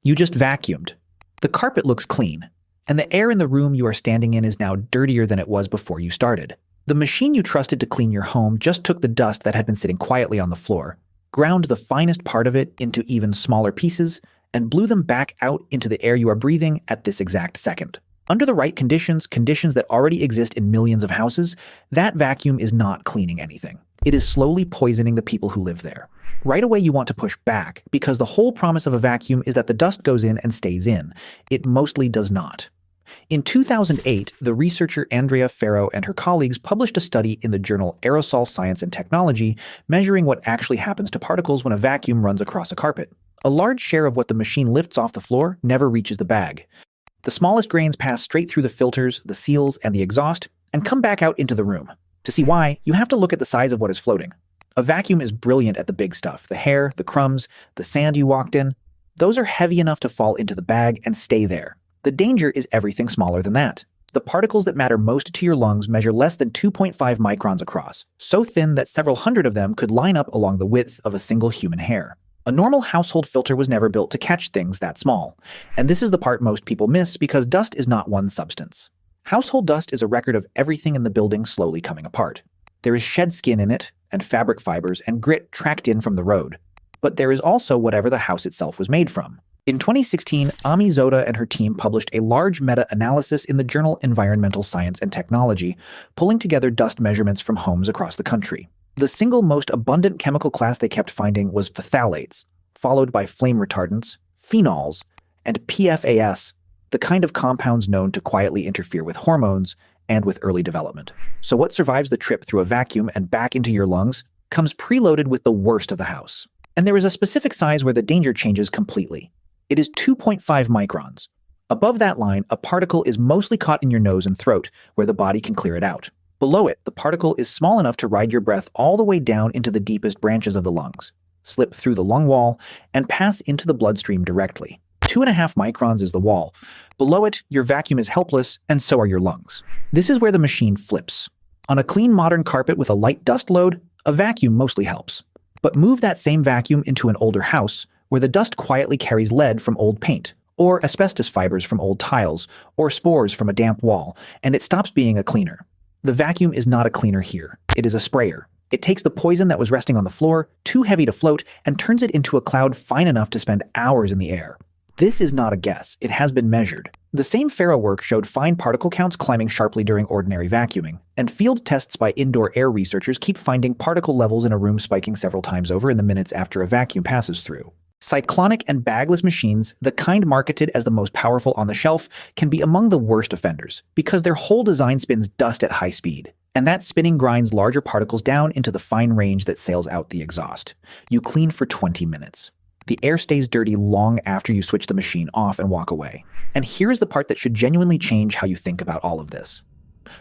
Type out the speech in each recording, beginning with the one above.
You just vacuumed. The carpet looks clean, and the air in the room you are standing in is now dirtier than it was before you started. The machine you trusted to clean your home just took the dust that had been sitting quietly on the floor, ground the finest part of it into even smaller pieces, and blew them back out into the air you are breathing at this exact second. Under the right conditions that already exist in millions of houses, that vacuum is not cleaning anything. It is slowly poisoning the people who live there. Right away you want to push back, because the whole promise of a vacuum is that the dust goes in and stays in. It mostly does not. In 2008, the researcher Ferro and her colleagues published a study in the journal Aerosol Science and Technology measuring what actually happens to particles when a vacuum runs across a carpet. A large share of what the machine lifts off the floor never reaches the bag. The smallest grains pass straight through the filters, the seals, and the exhaust, and come back out into the room. To see why, you have to look at the size of what is floating. A vacuum is brilliant at the big stuff, the hair, the crumbs, the sand you walked in. Those are heavy enough to fall into the bag and stay there. The danger is everything smaller than that. The particles that matter most to your lungs measure less than 2.5 microns across, so thin that several hundred of them could line up along the width of a single human hair. A normal household filter was never built to catch things that small, and this is the part most people miss because dust is not one substance. Household dust is a record of everything in the building slowly coming apart. There is shed skin in it, and fabric fibers and grit tracked in from the road. But there is also whatever the house itself was made from. In 2016, Zota and her team published a large meta-analysis in the journal Environmental Science and Technology, pulling together dust measurements from homes across the country. The single most abundant chemical class they kept finding was phthalates, followed by flame retardants, phenols, and PFAS, the kind of compounds known to quietly interfere with hormones and with early development. So what survives the trip through a vacuum and back into your lungs comes preloaded with the worst of the house. And there is a specific size where the danger changes completely. It is 2.5 microns. Above that line, a particle is mostly caught in your nose and throat, where the body can clear it out. Below it, the particle is small enough to ride your breath all the way down into the deepest branches of the lungs, slip through the lung wall, and pass into the bloodstream directly. 2.5 microns is the wall. Below it, your vacuum is helpless, and so are your lungs. This is where the machine flips. On a clean modern carpet with a light dust load, a vacuum mostly helps. But move that same vacuum into an older house, where the dust quietly carries lead from old paint, or asbestos fibers from old tiles, or spores from a damp wall, and it stops being a cleaner. The vacuum is not a cleaner here. It is a sprayer. It takes the poison that was resting on the floor, too heavy to float, and turns it into a cloud fine enough to spend hours in the air. This is not a guess. It has been measured. The same Ferro work showed fine particle counts climbing sharply during ordinary vacuuming, and field tests by indoor air researchers keep finding particle levels in a room spiking several times over in the minutes after a vacuum passes through. Cyclonic and bagless machines, the kind marketed as the most powerful on the shelf, can be among the worst offenders because their whole design spins dust at high speed, and that spinning grinds larger particles down into the fine range that sails out the exhaust. You clean for 20 minutes. The air stays dirty long after you switch the machine off and walk away. And here's the part that should genuinely change how you think about all of this.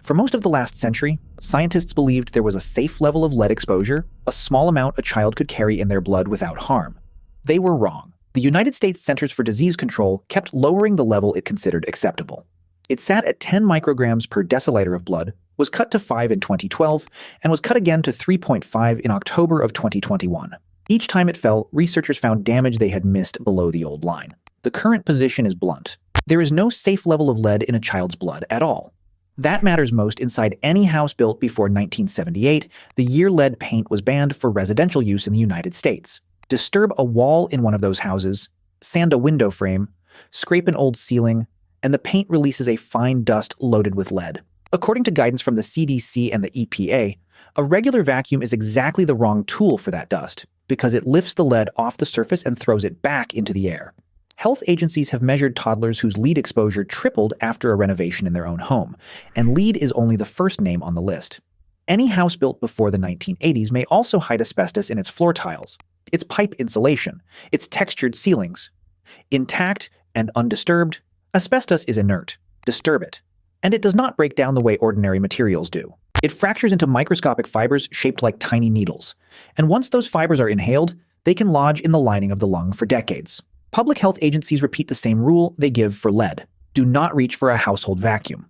For most of the last century, scientists believed there was a safe level of lead exposure, a small amount a child could carry in their blood without harm. They were wrong. The United States Centers for Disease Control kept lowering the level it considered acceptable. It sat at 10 micrograms per deciliter of blood, was cut to 5 in 2012, and was cut again to 3.5 in October of 2021. Each time it fell, researchers found damage they had missed below the old line. The current position is blunt. There is no safe level of lead in a child's blood at all. That matters most inside any house built before 1978, the year lead paint was banned for residential use in the United States. Disturb a wall in one of those houses, sand a window frame, scrape an old ceiling, and the paint releases a fine dust loaded with lead. According to guidance from the CDC and the EPA, a regular vacuum is exactly the wrong tool for that dust, because it lifts the lead off the surface and throws it back into the air. Health agencies have measured toddlers whose lead exposure tripled after a renovation in their own home, and lead is only the first name on the list. Any house built before the 1980s may also hide asbestos in its floor tiles, its pipe insulation, its textured ceilings. Intact and undisturbed, asbestos is inert. Disturb it. And it does not break down the way ordinary materials do. It fractures into microscopic fibers shaped like tiny needles. And once those fibers are inhaled, they can lodge in the lining of the lung for decades. Public health agencies repeat the same rule they give for lead. Do not reach for a household vacuum.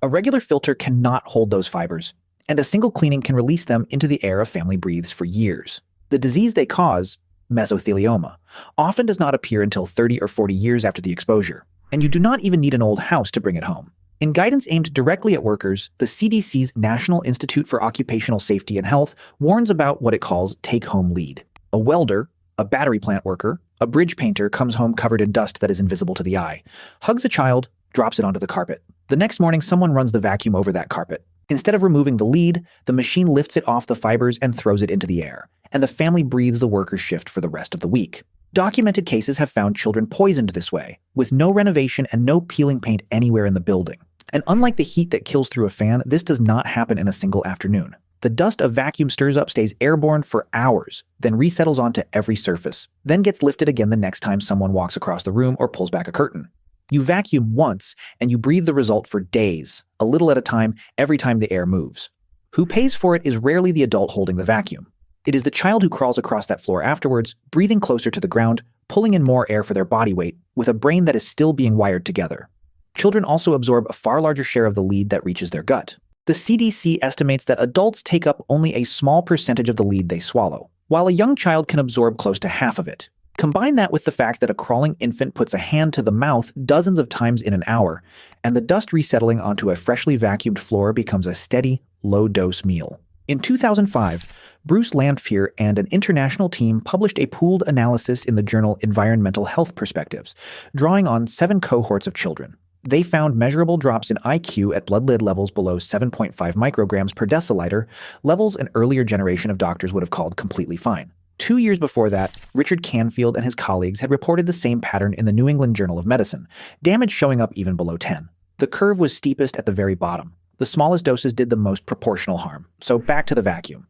A regular filter cannot hold those fibers, and a single cleaning can release them into the air a family breathes for years. The disease they cause, mesothelioma, often does not appear until 30 or 40 years after the exposure, and you do not even need an old house to bring it home. In guidance aimed directly at workers, the CDC's National Institute for Occupational Safety and Health warns about what it calls take-home lead. A welder, a battery plant worker, a bridge painter comes home covered in dust that is invisible to the eye, hugs a child, drops it onto the carpet. The next morning, someone runs the vacuum over that carpet. Instead of removing the lead, the machine lifts it off the fibers and throws it into the air, and the family breathes the worker's shift for the rest of the week. Documented cases have found children poisoned this way, with no renovation and no peeling paint anywhere in the building. And unlike the heat that kills through a fan, this does not happen in a single afternoon. The dust a vacuum stirs up stays airborne for hours, then resettles onto every surface, then gets lifted again the next time someone walks across the room or pulls back a curtain. You vacuum once, and you breathe the result for days, a little at a time, every time the air moves. Who pays for it is rarely the adult holding the vacuum. It is the child who crawls across that floor afterwards, breathing closer to the ground, pulling in more air for their body weight, with a brain that is still being wired together. Children also absorb a far larger share of the lead that reaches their gut. The CDC estimates that adults take up only a small percentage of the lead they swallow, while a young child can absorb close to half of it. Combine that with the fact that a crawling infant puts a hand to the mouth dozens of times in an hour, and the dust resettling onto a freshly vacuumed floor becomes a steady, low-dose meal. In 2005, Bruce Lanphear and an international team published a pooled analysis in the journal Environmental Health Perspectives, drawing on 7 cohorts of children. They found measurable drops in IQ at blood lead levels below 7.5 micrograms per deciliter, levels an earlier generation of doctors would have called completely fine. 2 years before that, Richard Canfield and his colleagues had reported the same pattern in the New England Journal of Medicine, damage showing up even below 10. The curve was steepest at the very bottom. The smallest doses did the most proportional harm. So back to the vacuum.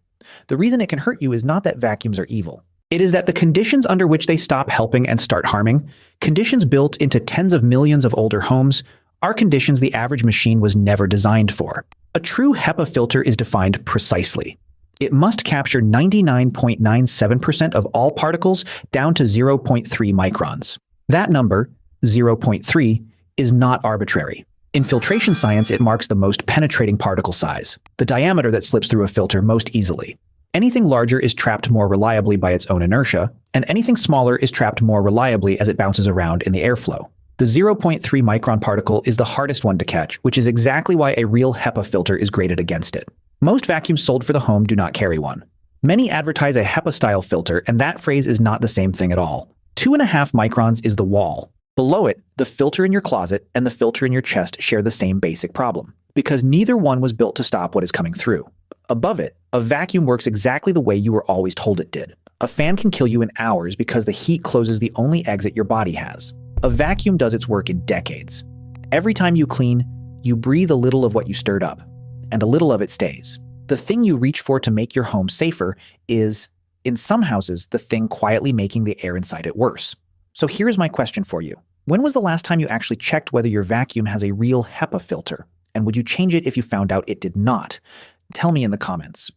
The reason it can hurt you is not that vacuums are evil. It is that the conditions under which they stop helping and start harming, conditions built into tens of millions of older homes, are conditions the average machine was never designed for. A true HEPA filter is defined precisely. It must capture 99.97% of all particles down to 0.3 microns. That number, 0.3, is not arbitrary. In filtration science, it marks the most penetrating particle size, the diameter that slips through a filter most easily. Anything larger is trapped more reliably by its own inertia, and anything smaller is trapped more reliably as it bounces around in the airflow. The 0.3 micron particle is the hardest one to catch, which is exactly why a real HEPA filter is graded against it. Most vacuums sold for the home do not carry one. Many advertise a HEPA-style filter, and that phrase is not the same thing at all. 2.5 microns is the wall. Below it, the filter in your closet and the filter in your chest share the same basic problem, because neither one was built to stop what is coming through. Above it, a vacuum works exactly the way you were always told it did. A fan can kill you in hours because the heat closes the only exit your body has. A vacuum does its work in decades. Every time you clean, you breathe a little of what you stirred up, and a little of it stays. The thing you reach for to make your home safer is, in some houses, the thing quietly making the air inside it worse. So here's my question for you. When was the last time you actually checked whether your vacuum has a real HEPA filter? And would you change it if you found out it did not? Tell me in the comments.